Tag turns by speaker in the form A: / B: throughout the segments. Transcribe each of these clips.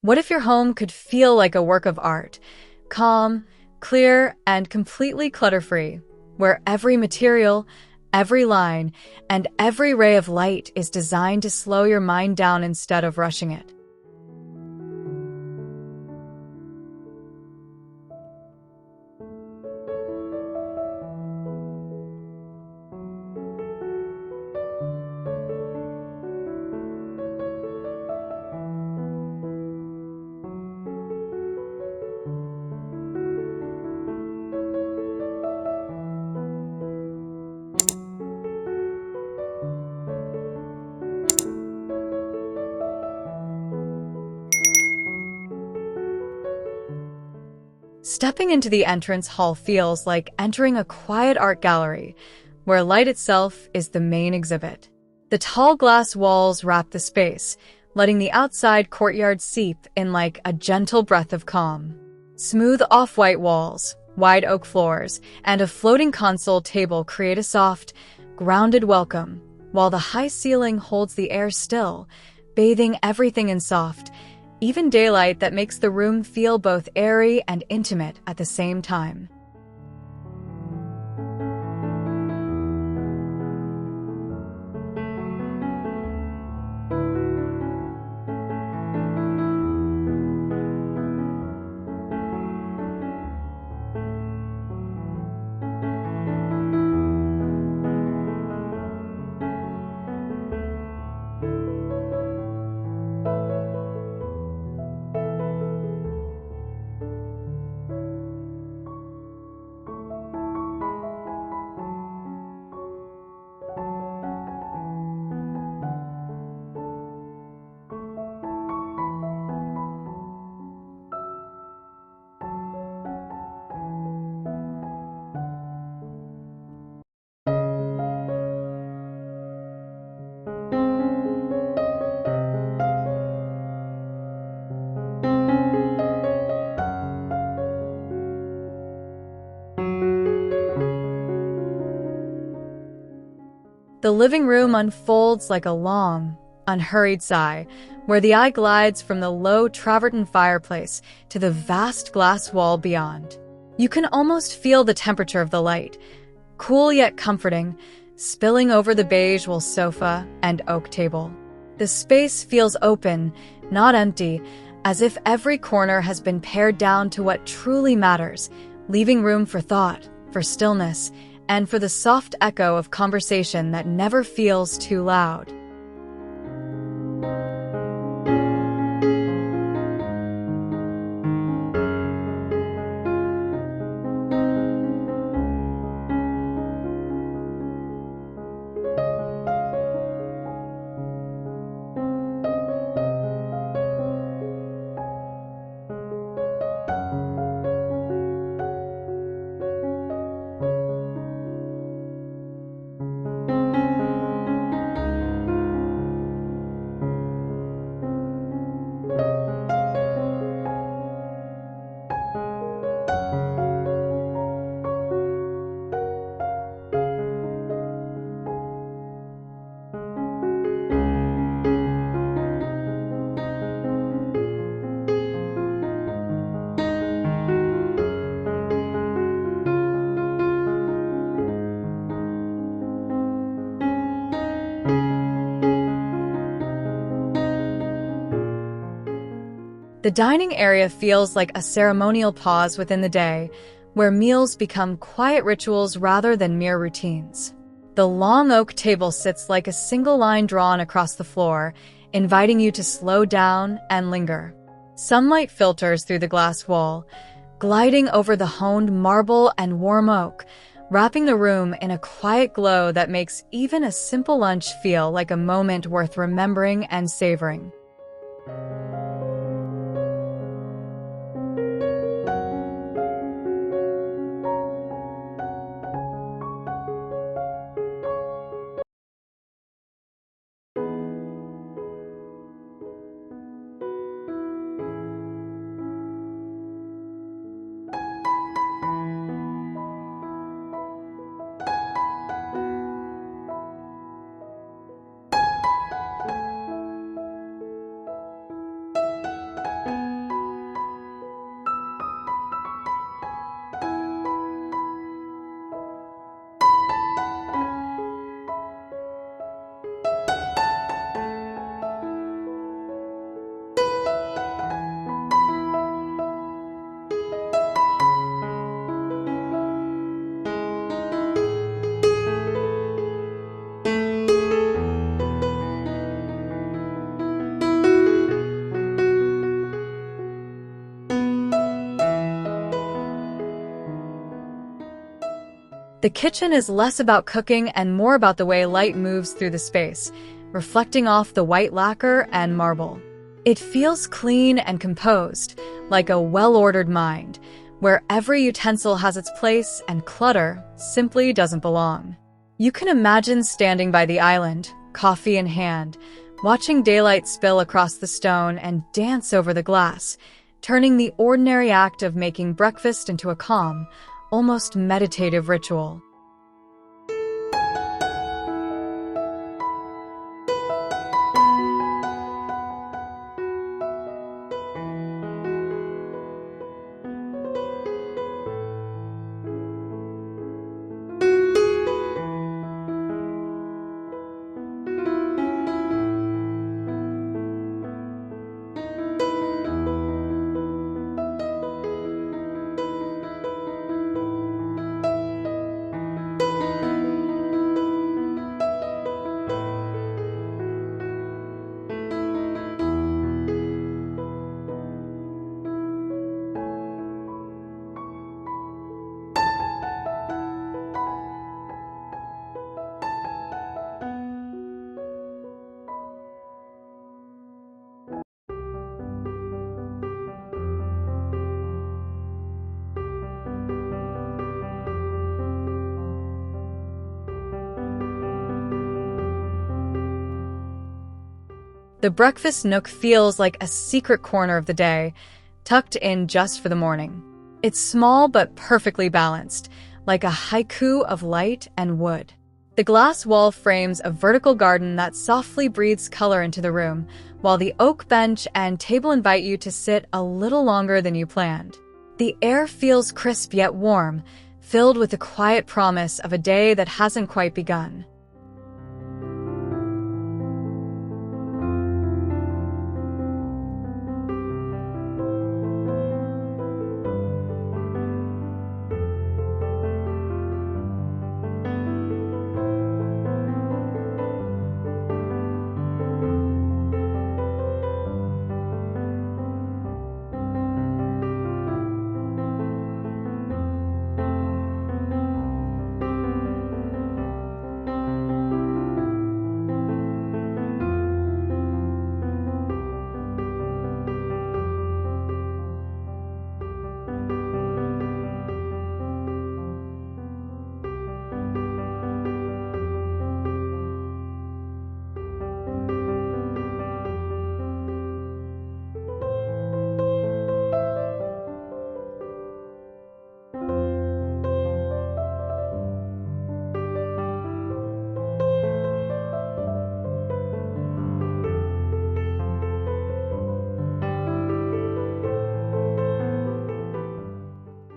A: What if your home could feel like a work of art? Calm, clear, and completely clutter-free, where every material, every line, and every ray of light is designed to slow your mind down instead of rushing it. Stepping into the entrance hall feels like entering a quiet art gallery, where light itself is the main exhibit. The tall glass walls wrap the space, letting the outside courtyard seep in like a gentle breath of calm. Smooth off-white walls, wide oak floors, and a floating console table create a soft, grounded welcome, while the high ceiling holds the air still, bathing everything in soft, even daylight that makes the room feel both airy and intimate at the same time. The living room unfolds like a long, unhurried sigh, where the eye glides from the low travertine fireplace to the vast glass wall beyond. You can almost feel the temperature of the light, cool yet comforting, spilling over the beige wool sofa and oak table. The space feels open, not empty, as if every corner has been pared down to what truly matters, leaving room for thought, for stillness, and for the soft echo of conversation that never feels too loud. The dining area feels like a ceremonial pause within the day, where meals become quiet rituals rather than mere routines. The long oak table sits like a single line drawn across the floor, inviting you to slow down and linger. Sunlight filters through the glass wall, gliding over the honed marble and warm oak, wrapping the room in a quiet glow that makes even a simple lunch feel like a moment worth remembering and savoring. The kitchen is less about cooking and more about the way light moves through the space, reflecting off the white lacquer and marble. It feels clean and composed, like a well-ordered mind, where every utensil has its place and clutter simply doesn't belong. You can imagine standing by the island, coffee in hand, watching daylight spill across the stone and dance over the glass, turning the ordinary act of making breakfast into a calm, almost meditative ritual. The breakfast nook feels like a secret corner of the day, tucked in just for the morning. It's small but perfectly balanced, like a haiku of light and wood. The glass wall frames a vertical garden that softly breathes color into the room, while the oak bench and table invite you to sit a little longer than you planned. The air feels crisp yet warm, filled with the quiet promise of a day that hasn't quite begun.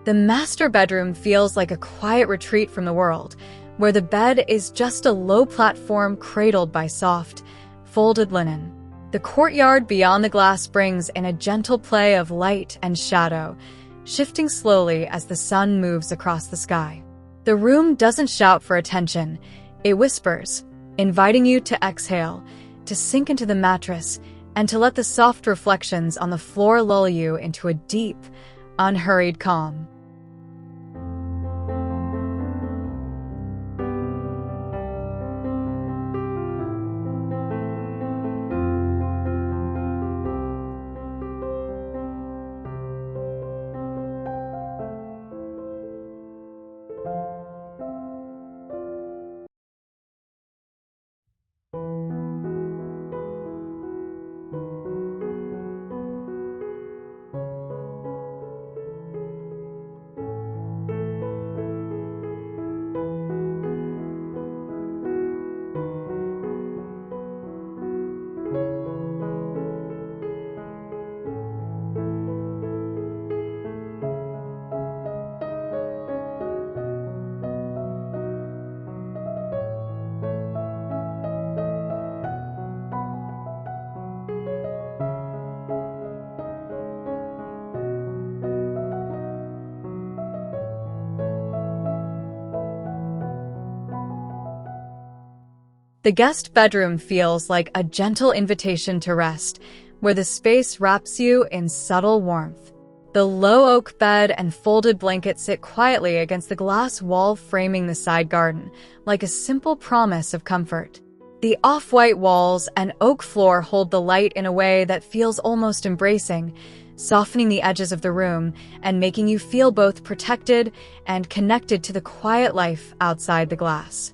A: The master bedroom feels like a quiet retreat from the world, where the bed is just a low platform cradled by soft, folded linen. The courtyard beyond the glass brings in a gentle play of light and shadow, shifting slowly as the sun moves across the sky. The room doesn't shout for attention, it whispers, inviting you to exhale, to sink into the mattress, and to let the soft reflections on the floor lull you into a deep, unhurried calm. The guest bedroom feels like a gentle invitation to rest, where the space wraps you in subtle warmth. The low oak bed and folded blanket sit quietly against the glass wall framing the side garden, like a simple promise of comfort. The off-white walls and oak floor hold the light in a way that feels almost embracing, softening the edges of the room and making you feel both protected and connected to the quiet life outside the glass.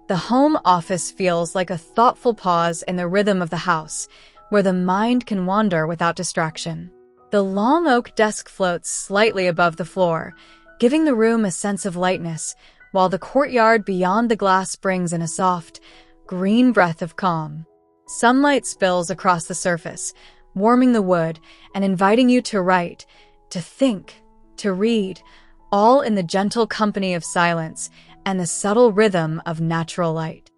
A: The home office feels like a thoughtful pause in the rhythm of the house, where the mind can wander without distraction. The long oak desk floats slightly above the floor, giving the room a sense of lightness, while the courtyard beyond the glass brings in a soft, green breath of calm. Sunlight spills across the surface, warming the wood and inviting you to write, to think, to read, all in the gentle company of silence and the subtle rhythm of natural light.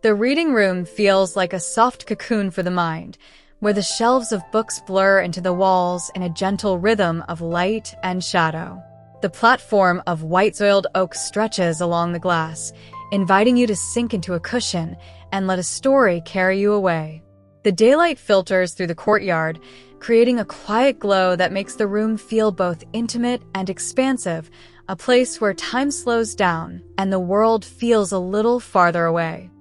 A: The reading room feels like a soft cocoon for the mind, where the shelves of books blur into the walls in a gentle rhythm of light and shadow. The platform of white-soiled oak stretches along the glass, inviting you to sink into a cushion and let a story carry you away. The daylight filters through the courtyard, creating a quiet glow that makes the room feel both intimate and expansive, a place where time slows down and the world feels a little farther away.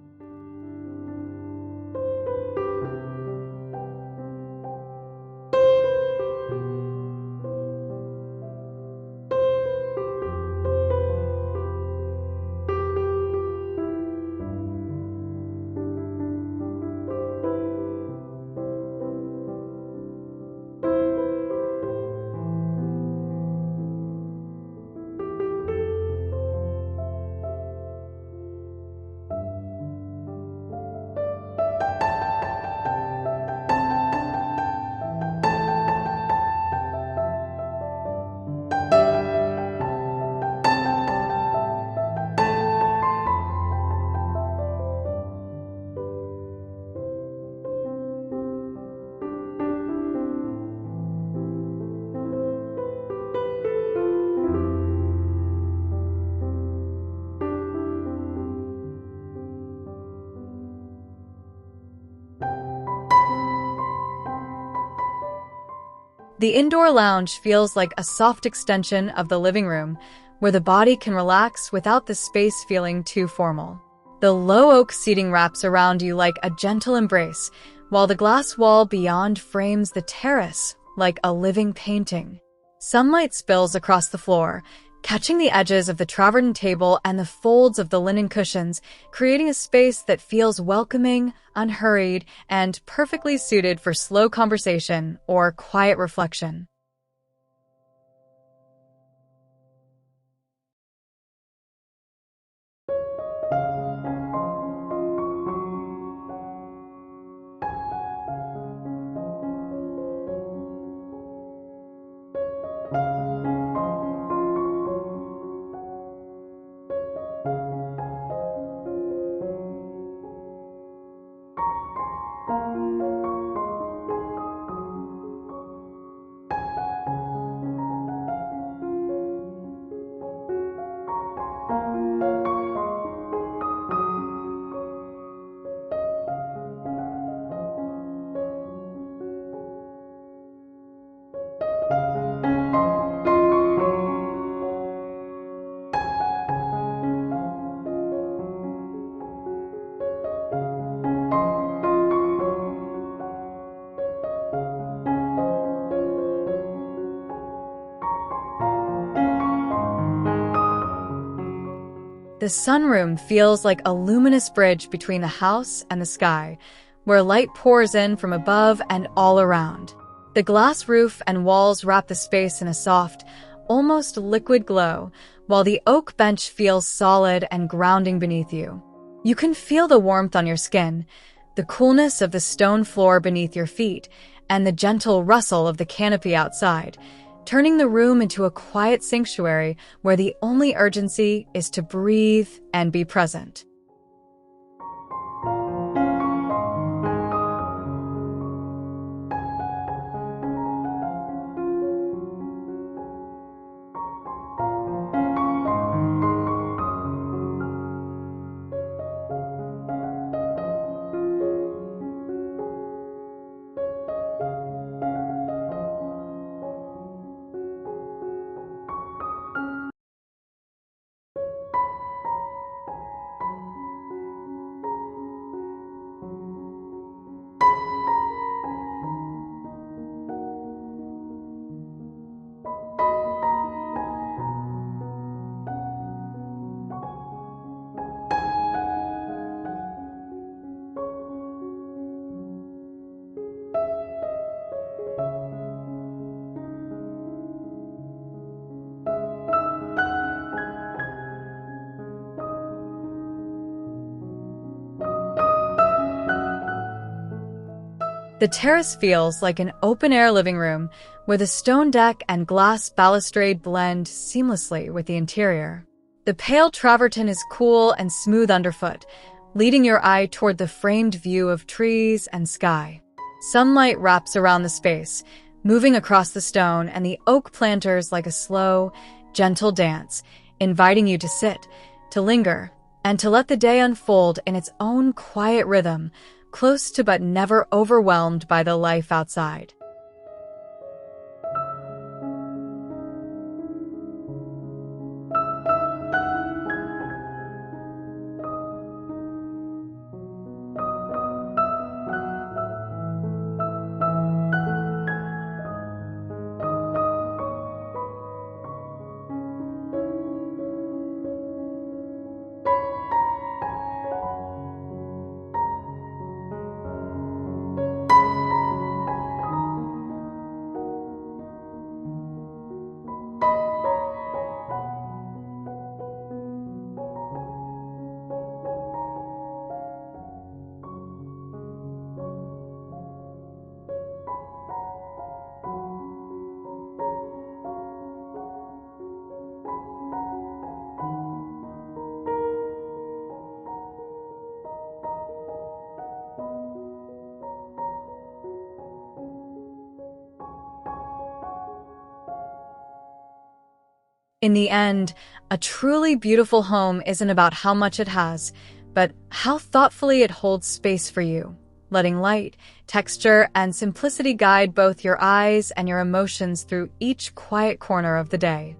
A: The indoor lounge feels like a soft extension of the living room, where the body can relax without the space feeling too formal. The low oak seating wraps around you like a gentle embrace, while the glass wall beyond frames the terrace like a living painting. Sunlight spills across the floor, catching the edges of the travertine table and the folds of the linen cushions, creating a space that feels welcoming, unhurried, and perfectly suited for slow conversation or quiet reflection. The sunroom feels like a luminous bridge between the house and the sky, where light pours in from above and all around. The glass roof and walls wrap the space in a soft, almost liquid glow, while the oak bench feels solid and grounding beneath you. You can feel the warmth on your skin, the coolness of the stone floor beneath your feet, and the gentle rustle of the canopy outside, turning the room into a quiet sanctuary where the only urgency is to breathe and be present. The terrace feels like an open-air living room where the stone deck and glass balustrade blend seamlessly with the interior. The pale travertine is cool and smooth underfoot, leading your eye toward the framed view of trees and sky. Sunlight wraps around the space, moving across the stone and the oak planters like a slow, gentle dance, inviting you to sit, to linger, and to let the day unfold in its own quiet rhythm, close to but never overwhelmed by the life outside. In the end, a truly beautiful home isn't about how much it has, but how thoughtfully it holds space for you, letting light, texture, and simplicity guide both your eyes and your emotions through each quiet corner of the day.